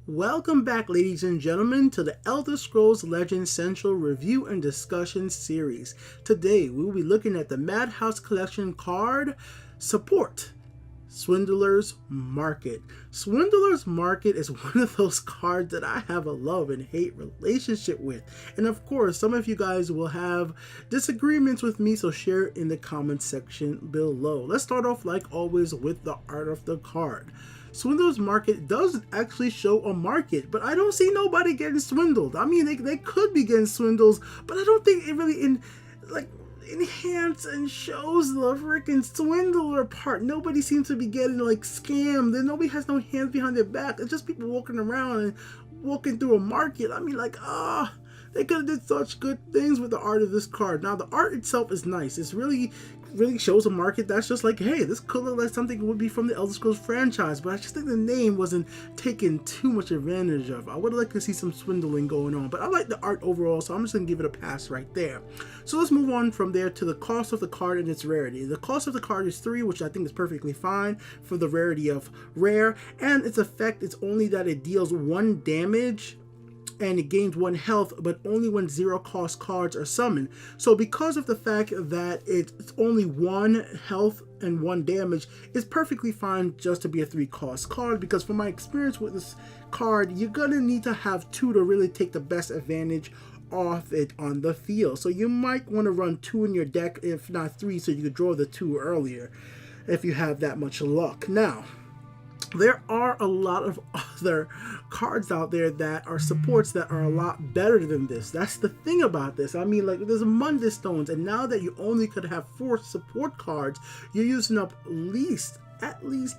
Welcome back, ladies and gentlemen, to the Elder Scrolls Legends Central Review and Discussion Series. Today, we will be looking at the Madhouse Collection card Support, Swindler's Market. Swindler's Market is one of those cards that I have a love and hate relationship with. And of course, some of you guys will have disagreements with me, so share it in the comment section below. Let's start off, like always, with the art of the card. Swindler's Market does actually show a market, but I don't see nobody getting swindled. I mean, they could be getting swindles, but I don't think it really enhance and shows the freaking swindler part. Nobody seems to be getting scammed, and nobody has no hands behind their back. It's just people walking around and walking through a market. I mean, they could have did such good things with the art of this card. Now, the art itself is nice. It's really shows a market that's just like, hey, this could look like something would be from the Elder Scrolls franchise, but I just think the name wasn't taken too much advantage of. I would like to see some swindling going on, but I like the art overall, so I'm just going to give it a pass right there. So let's move on from there to the cost of the card and its rarity. The cost of the card is 3, which I think is perfectly fine for the rarity of rare, and its effect is only that it deals 1 damage and it gains 1 health, but only when 0 cost cards are summoned. So because of the fact that it's only 1 health and 1 damage, it's perfectly fine just to be a 3 cost card, because from my experience with this card, you're gonna need to have 2 to really take the best advantage off it on the field. So you might want to run 2 in your deck, if not 3, so you could draw the 2 earlier if you have that much luck. Now, there are a lot of other cards out there that are supports that are a lot better than this. That's the thing about this. I mean, there's Mundus Stones, and now that you only could have 4 support cards, you're using up at least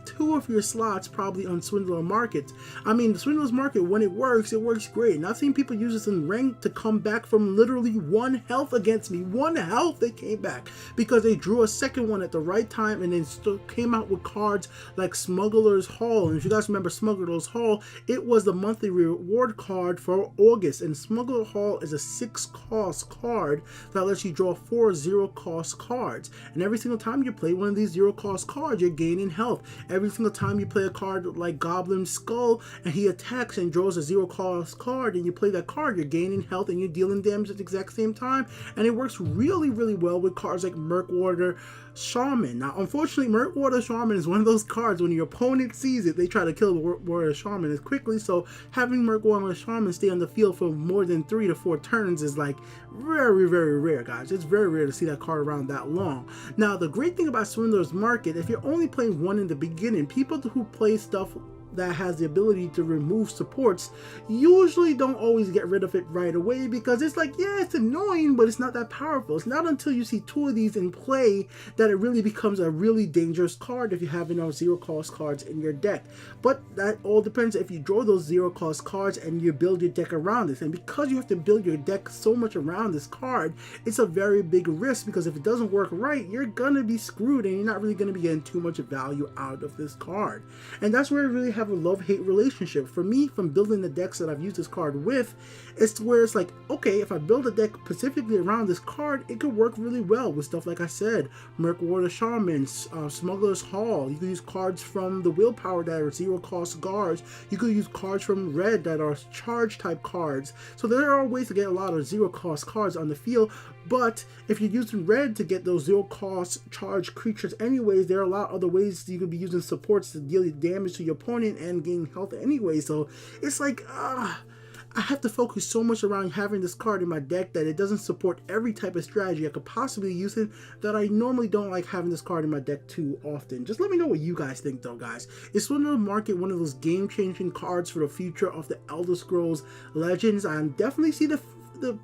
2 of your slots probably on Swindler Market. I mean, the Swindler's Market, when it works great. And I've seen people use this in ranked to come back from literally 1 health against me. 1 health they came back because they drew a second one at the right time, and then still came out with cards like Smuggler's Hall. And if you guys remember Smuggler's Hall, it was the monthly reward card for August, and Smuggler's Hall is a 6 cost card that lets you draw 4 0 cost cards. And every single time you play one of these 0 cost cards, you're gaining health. Every single time you play a card like Goblin Skull and he attacks and draws a 0 cost card, and you play that card, you're gaining health and you're dealing damage at the exact same time. And it works really well with cards like Murkwater Shaman. Now, unfortunately, Murkwater Shaman is one of those cards, when your opponent sees it, they try to kill Murkwater Shaman as quickly. So having Murkwater Shaman stay on the field for more than 3 to 4 turns is very rare, guys. It's very rare to see that card around that long. Now, the great thing about Swindler's Market, if you're only playing 1 in the beginning, people who play stuff that has the ability to remove supports usually don't always get rid of it right away, because it's yeah, it's annoying, but it's not that powerful. It's not until you see 2 of these in play that it really becomes a really dangerous card if you have enough 0 cost cards in your deck. But that all depends if you draw those 0 cost cards and you build your deck around this. And because you have to build your deck so much around this card, it's a very big risk, because if it doesn't work right, you're gonna be screwed and you're not really gonna be getting too much value out of this card. And that's where I really have a love-hate relationship. For me, from building the decks that I've used this card with, it's where it's okay, if I build a deck specifically around this card, it could work really well with stuff like I said, Murkwater Shaman, Smuggler's Hall. You could use cards from the Willpower that are 0 cost guards. You could use cards from Red that are charge type cards. So there are ways to get a lot of 0 cost cards on the field. But if you're using Red to get those 0 cost charge creatures anyways, there are a lot of other ways you could be using supports to deal damage to your opponent and gain health anyway. So it's I have to focus so much around having this card in my deck that it doesn't support every type of strategy I could possibly use it, that I normally don't like having this card in my deck too often. Just let me know what you guys think though, guys. Is Swindler Market one of those game-changing cards for the future of the Elder Scrolls Legends? I definitely see the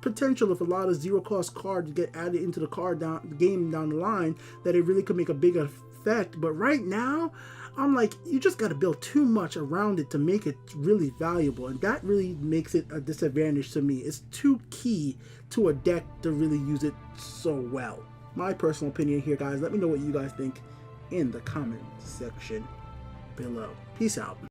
potential of a lot of 0 cost cards get added into the game down the line, that it really could make a big effect. But right now, I'm you just got to build too much around it to make it really valuable, and that really makes it a disadvantage to me. It's too key to a deck to really use it so well. My personal opinion here, guys. Let me know what you guys think in the comment section below. Peace out.